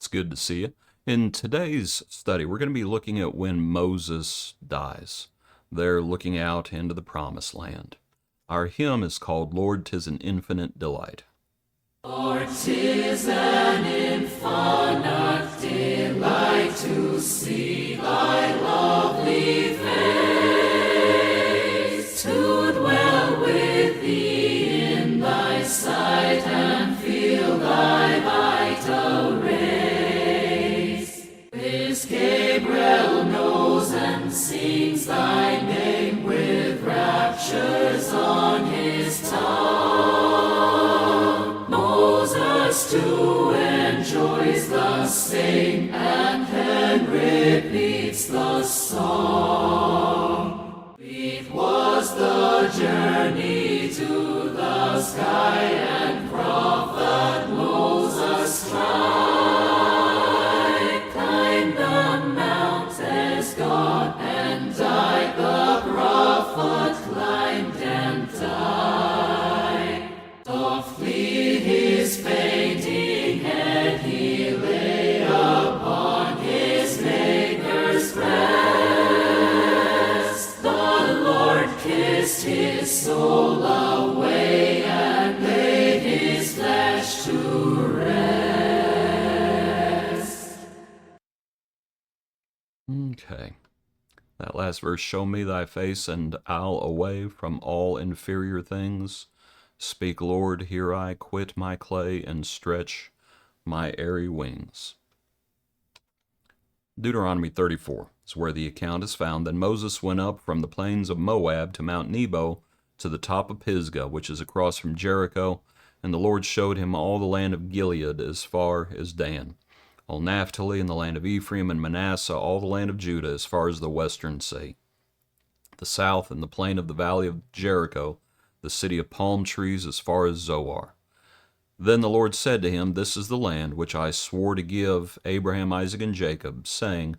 It's good to see you. In today's study, we're going to be looking at when Moses dies. They're looking out into the promised land. Our hymn is called, Lord, 'Tis an Infinite Delight. Lord, 'tis an infinite delight to see thy lovely face, to dwell with thee in thy sight and feel thy vital rays. This Gabriel knows and sings thy name with raptures on his tongue. Moses too enjoys the same and then repeats the song. Sweet was the journey to the sky, and prophet Moses tried. Climbed the mount as God and died. The prophet climbed and died. Softly his fainting head he lay upon his Maker's breast. The Lord kissed his soul away and laid his flesh to rest. Okay. That last verse, show me thy face, and I'll away from all inferior things. Speak, Lord, here I quit my clay and stretch my airy wings. Deuteronomy 34 is where the account is found. Then Moses went up from the plains of Moab to Mount Nebo to the top of Pisgah, which is across from Jericho, and the Lord showed him all the land of Gilead as far as Dan, all Naphtali and the land of Ephraim and Manasseh, all the land of Judah as far as the western sea, the south and the plain of the valley of Jericho, the city of palm trees as far as Zoar. Then the Lord said to him, This is the land which I swore to give Abraham, Isaac, and Jacob, saying,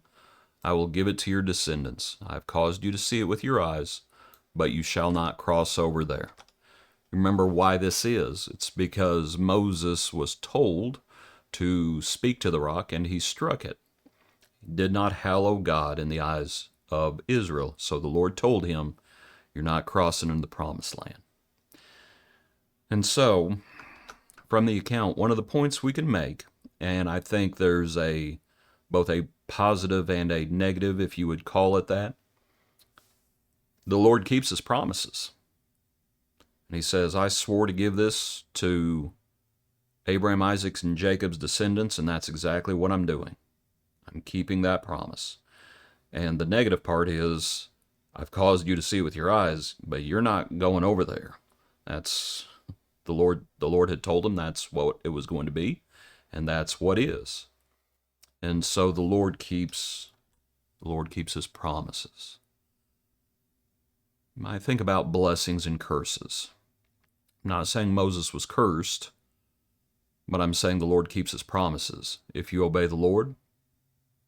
I will give it to your descendants. I have caused you to see it with your eyes, but you shall not cross over there. Remember why this is. It's because Moses was told to speak to the rock, and he struck it. He did not hallow God in the eyes of Israel, so the Lord told him, You're not crossing into the promised land. And so, from the account, one of the points we can make, and I think there's both a positive and a negative, if you would call it that, the Lord keeps his promises. And he says, I swore to give this to Abraham, Isaac's, and Jacob's descendants, and that's exactly what I'm doing. I'm keeping that promise. And the negative part is, I've caused you to see with your eyes, but you're not going over there. That's the Lord had told him that's what it was going to be, and that's what is. And so the Lord keeps his promises. I think about blessings and curses. I'm not saying Moses was cursed, but I'm saying the Lord keeps his promises. If you obey the Lord,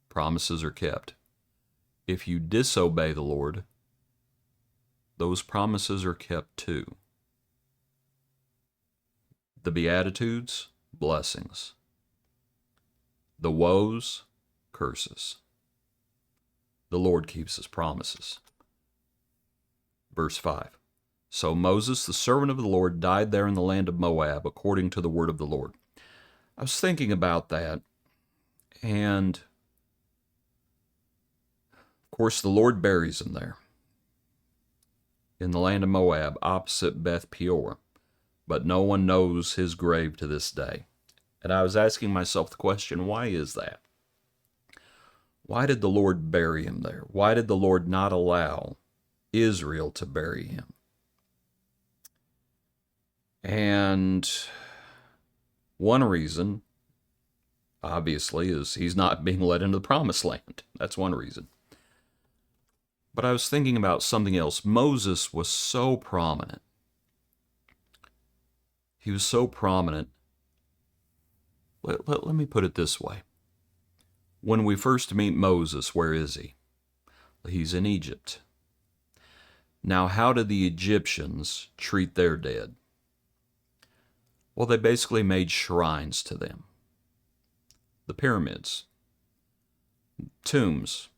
promises are kept. If you disobey the Lord, those promises are kept too. The Beatitudes, blessings. The woes, curses. The Lord keeps his promises. Verse 5. So Moses, the servant of the Lord, died there in the land of Moab, according to the word of the Lord. I was thinking about that, and of course the Lord buries him there, in the land of Moab, opposite Beth Peor. But no one knows his grave to this day. And I was asking myself the question, why is that? Why did the Lord bury him there? Why did the Lord not allow Israel to bury him? And one reason, obviously, is he's not being led into the promised land. That's one reason. But I was thinking about something else. Moses was so prominent. He was so prominent. Let me put it this way. When we first meet Moses, where is he? He's in Egypt. Now, how did the Egyptians treat their dead? Well, they basically made shrines to them. the pyramids, tombs,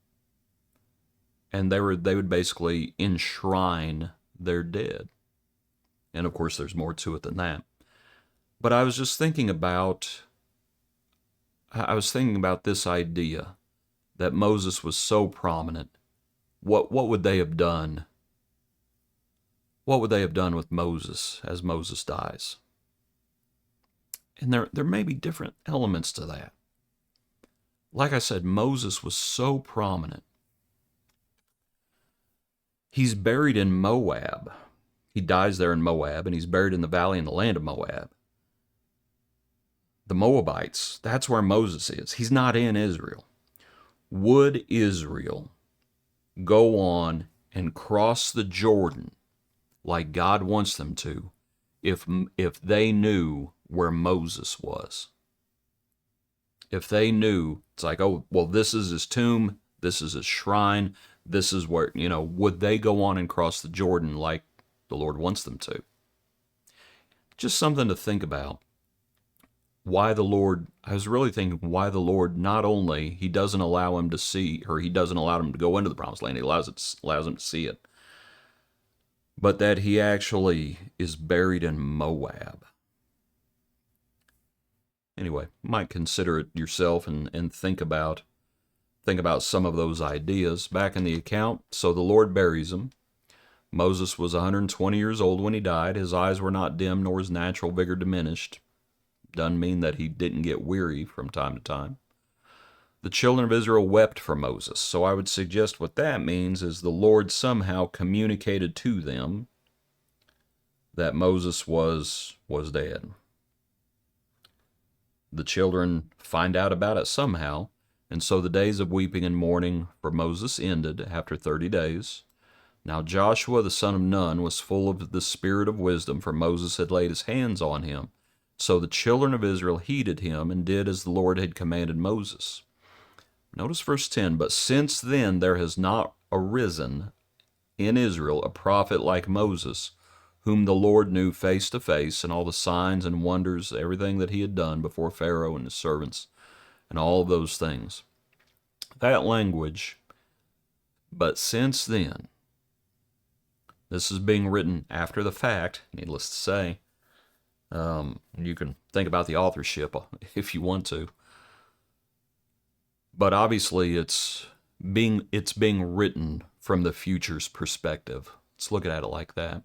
and they would basically enshrine their dead. And of course, there's more to it than that. But I was thinking about this idea that Moses was so prominent. What would they have done? What would they have done with Moses as Moses dies? And there may be different elements to that. Like I said, Moses was so prominent. He's buried in Moab. He dies there in Moab, and he's buried in the valley in the land of Moab. The Moabites, that's where Moses is. He's not in Israel. Would Israel go on and cross the Jordan like God wants them to if they knew where Moses was? If they knew, it's like, oh, well, this is his tomb, this is his shrine, this is where, would they go on and cross the Jordan like the Lord wants them to? Just something to think about. I was really thinking why the Lord, not only he doesn't allow him to see, or he doesn't allow him to go into the promised land, he allows him to see it, but that he actually is buried in Moab. Anyway, you might consider it yourself and think about some of those ideas. Back in the account, so the Lord buries him. Moses was 120 years old when he died. His eyes were not dim, nor his natural vigor diminished. Doesn't mean that he didn't get weary from time to time. The children of Israel wept for Moses. So I would suggest what that means is the Lord somehow communicated to them that Moses was dead. The children find out about it somehow, and so the days of weeping and mourning for Moses ended after 30 days. Now Joshua the son of Nun was full of the spirit of wisdom, for Moses had laid his hands on him. So the children of Israel heeded him and did as the Lord had commanded Moses. Notice verse 10, but since then there has not arisen in Israel a prophet like Moses, whom the Lord knew face to face, and all the signs and wonders, everything that he had done before Pharaoh and his servants, and all of those things. That language, but since then, this is being written after the fact, needless to say. You can think about the authorship if you want to. But obviously it's being written from the future's perspective. Let's look at it like that.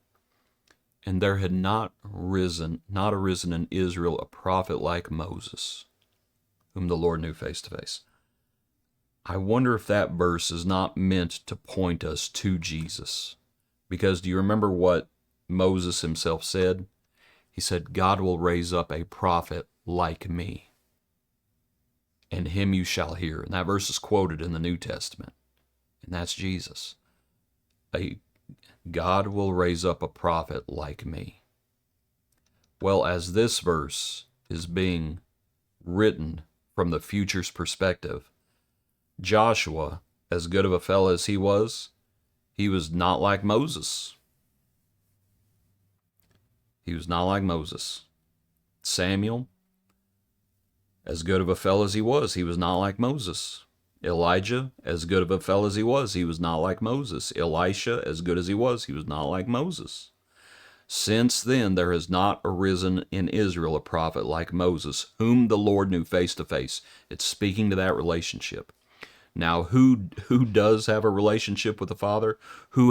And there had not arisen in Israel a prophet like Moses, whom the Lord knew face to face. I wonder if that verse is not meant to point us to Jesus. Because do you remember what Moses himself said? He said, God will raise up a prophet like me, and him you shall hear. And that verse is quoted in the New Testament, and that's Jesus. God will raise up a prophet like me. Well, as this verse is being written from the future's perspective, Joshua, as good of a fellow as he was not like Moses. He was not like Moses. Samuel, as good of a fellow as he was not like Moses. Elijah, as good of a fellow as he was not like Moses. Elisha, as good as he was not like Moses. Since then there has not arisen in Israel a prophet like Moses, whom the Lord knew face to face. It's speaking to that relationship. Now, who does have a relationship with the Father? Who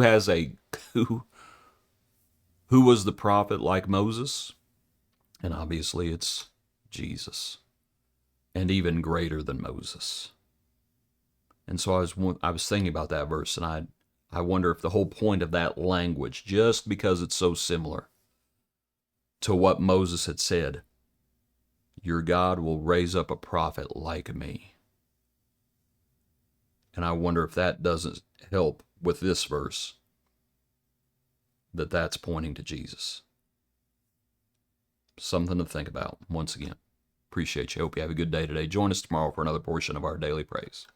was the prophet like Moses? And obviously it's Jesus. And even greater than Moses. And so I was thinking about that verse, and I wonder if the whole point of that language, just because it's so similar to what Moses had said, your God will raise up a prophet like me. And I wonder if that doesn't help with this verse, that's pointing to Jesus. Something to think about once again. Appreciate you. Hope you have a good day today. Join us tomorrow for another portion of our daily praise.